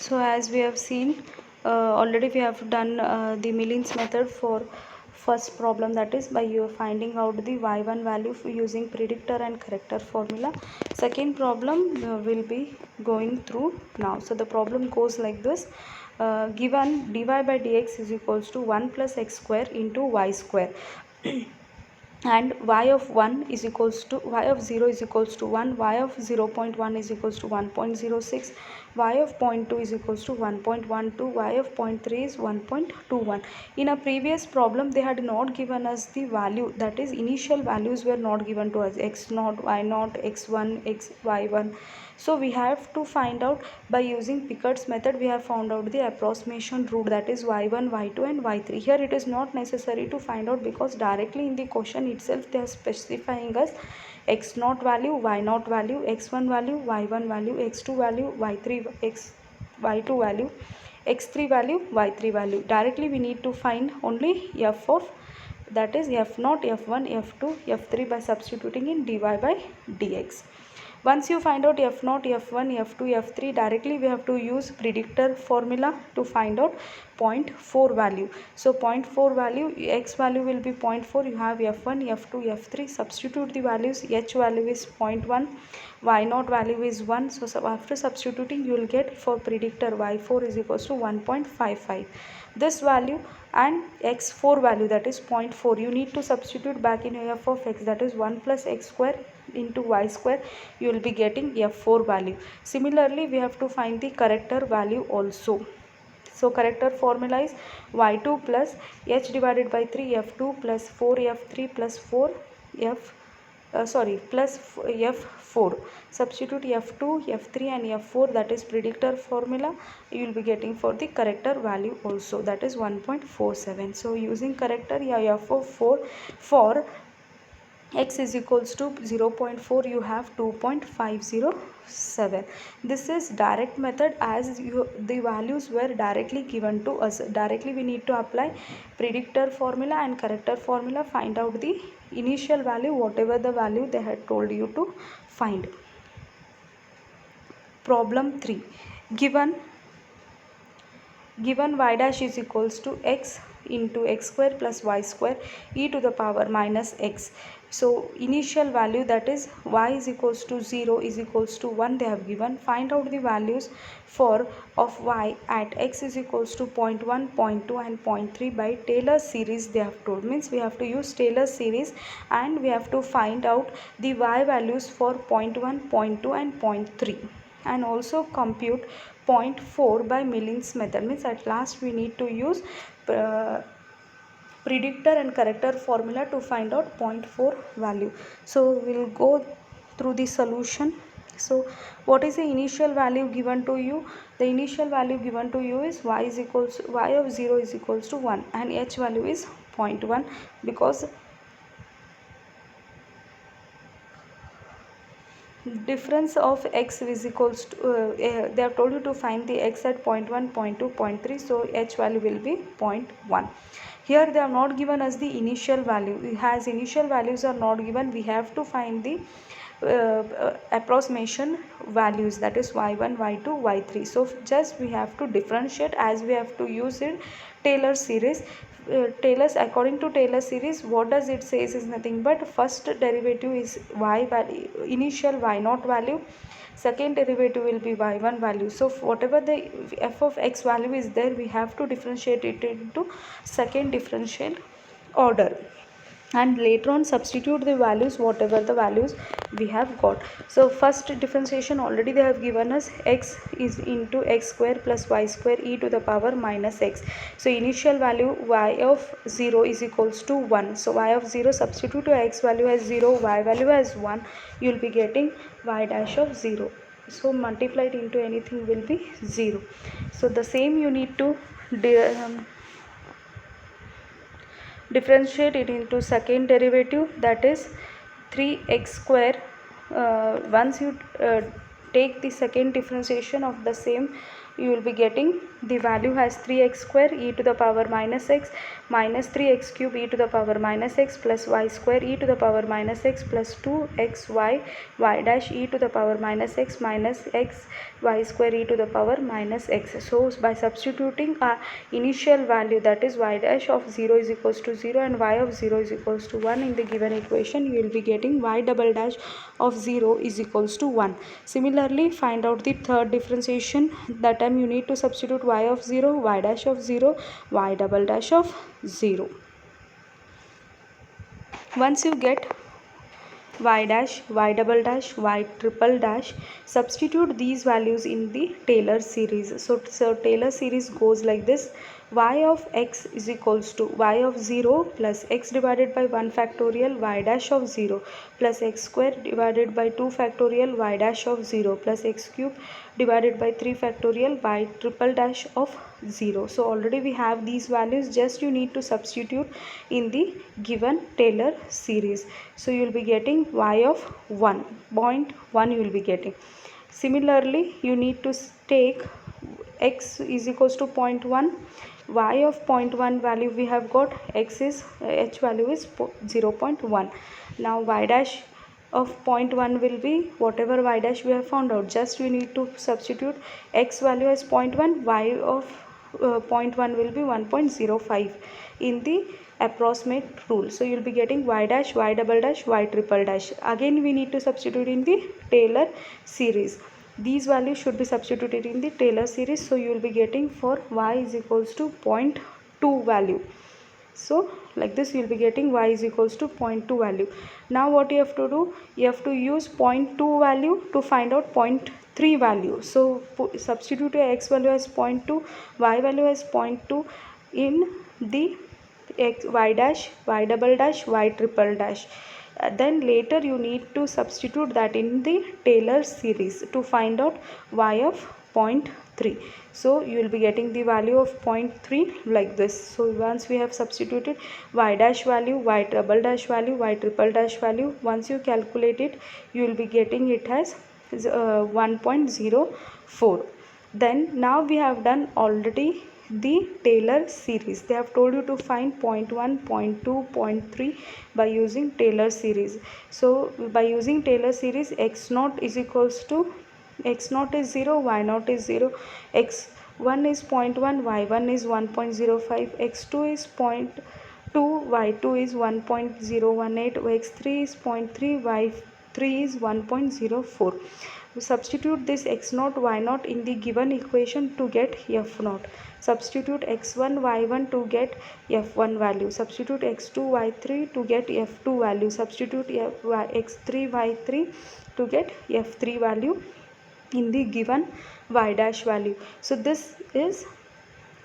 So as we have seen, already we have done the Millins method for first problem, that is by you finding out the y1 value using predictor and corrector formula. Second problem will be going through now. So the problem goes like this. Given dy by dx is equals to 1 plus x square into y square and y of 1 is equals to y of 0 is equals to 1, y of 0.1 is equals to 1.06, y of 0.2 is equals to 1.12, y of 0.3 is 1.21. In a previous problem they had not given us the value, that is initial values were not given to us, x naught, y naught, x1, x y1. So we have to find out by using Picard's method. We have found out the approximation root, that is y1, y2 and y3. Here it is not necessary to find out because directly in the question itself they are specifying us x naught value, y naught value, x1 value, y1 value, x2 value, y2 value, x3 value, y3 value. Directly we need to find only f of, that is f naught, f1, f2, f3 by substituting in dy by dx. Once you find out f naught, f1, f2, f3, directly we have to use predictor formula to find out 0.4 value. So 0.4 value, x value will be 0.4, you have f1, f2, f3, substitute the values, h value is 0.1, y naught value is 1. So after substituting you will get for predictor y4 is equals to 1.55. This value and x4 value, that is 0.4, you need to substitute back in f of x, that is 1 plus x square into y square, you will be getting f4 value. Similarly we have to find the corrector value also. So corrector formula is y2 plus h divided by 3 f2 plus 4 f3 plus 4 plus f4. Substitute f2, f3 and f4, that is predictor formula, you will be getting for the corrector value also, that is 1.47. so using corrector, f of 4 for x is equals to 0.4, you have 2.507. This is direct method, as the values were directly given to us. Directly we need to apply predictor formula and corrector formula, find out the initial value, whatever the value they had told you to find. Problem 3. Given y dash is equals to x into x square plus y square e to the power minus x. So initial value, that is y is equals to 0 is equals to 1 they have given. Find out the values for of y at x is equals to 0.1, 0.2 and 0.3 by Taylor series they have told. Means we have to use Taylor series and we have to find out the y values for 0.1, 0.2 and 0.3 and also compute 0.4 by Millins method. Means at last we need to use predictor and corrector formula to find out 0.4 value. So we will go through the solution. So what is the initial value given to you? The initial value given to you is y of 0 is equals to 1 and h value is 0.1 because difference of x is equals to they have told you to find the x at 0.1, 0.2, 0.3, so h value will be 0.1. Here they have not given us the initial value. As initial values are not given, we have to find the approximation values, that is y1, y2, y3. So just we have to differentiate, as we have to use it Taylor series. According to Taylor series, what does it says is nothing but first derivative is y value, initial y naught value, second derivative will be y1 value. So whatever the f of x value is there, we have to differentiate it into second differential order and later on substitute the values, whatever the values we have got. So first differentiation already they have given us, x is into x square plus y square e to the power minus x. So initial value y of 0 is equals to 1. So y of 0, substitute to x value as 0, y value as 1, you will be getting y dash of 0. So multiplied into anything will be 0. So the same you need to differentiate it into second derivative, that is 3x square. Once you take the second differentiation of the same, you will be getting the value has 3x square e to the power minus x minus 3x cube e to the power minus x plus y square e to the power minus x plus 2xy y dash e to the power minus x minus x y square e to the power minus x. So by substituting our initial value, that is y dash of 0 is equals to 0 and y of 0 is equals to 1 in the given equation, you will be getting y double dash of 0 is equals to 1. Similarly, find out the third differentiation. That time you need to substitute y of 0, y dash of 0, y double dash of 0. Once you get y dash, y double dash, y triple dash, substitute these values in the Taylor series. So Taylor series goes like this: y of x is equals to y of 0 plus x divided by 1 factorial y dash of 0 plus x square divided by 2 factorial y dash of 0 plus x cube divided by 3 factorial y triple dash of 0. So already we have these values, just you need to substitute in the given Taylor series. So you will be getting y of 1.1 you will be getting. Similarly, you need to take x is equals to 0.1, y of 0.1 value we have got, x is h value is 0.1. Now y dash of 0.1 will be whatever y dash we have found out, just we need to substitute x value as 0.1, y of 0.1 will be 1.05 in the approximate rule. So you will be getting y dash, y double dash, y triple dash. Again we need to substitute in the Taylor series. These values should be substituted in the Taylor series. So you will be getting for y is equals to 0.2 value. So like this you will be getting y is equals to 0.2 value. Now what you have to do, you have to use 0.2 value to find out 0.3 value. So substitute your x value as 0.2, y value as 0.2 in the x, y dash, y double dash, y triple dash. Then later you need to substitute that in the Taylor series to find out y of 0.3. So you will be getting the value of 0.3 like this. So once we have substituted y dash value, y double dash value, y triple dash value, once you calculate it, you will be getting it as 1.04. Then now we have done already the Taylor series. They have told you to find 0.1, 0.2, 0.3 by using Taylor series. So by using Taylor series, x naught is equals to, x naught is 0, y naught is 0, x1 is 0.1, y1 is 1.05, x2 is 0.2, y2 is 1.018, x3 is 0.3, y3 is 1.04. We substitute this x naught, y naught in the given equation to get f naught. Substitute x1, y1 to get f1 value. Substitute x2, y3 to get f2 value. Substitute x3, y3 to get f3 value in the given y dash value. So this is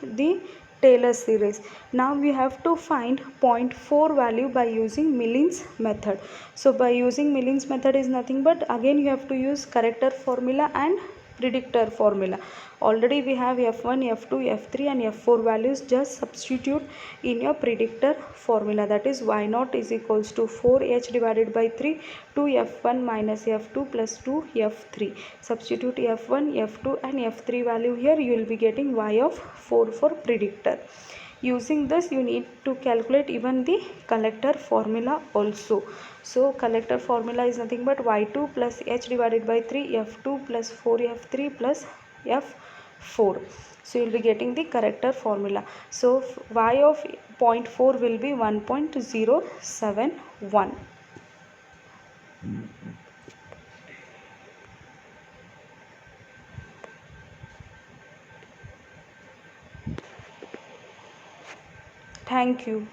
the Taylor series. Now we have to find 0.4 value by using Millins method. So by using Millins method is nothing but, again you have to use corrector formula and predictor formula. Already we have f1, f2, f3 and f4 values. Just substitute in your predictor formula, that is y naught is equals to 4h divided by 3 to f1 minus f2 plus 2 f3. Substitute f1, f2 and f3 value here. You will be getting y of 4 for predictor. Using this you need to calculate even the collector formula also. So collector formula is nothing but y2 plus h divided by 3 f2 plus 4 f3 plus f4. So you will be getting the corrector formula. So y of 0.4 will be 1.071. Thank you.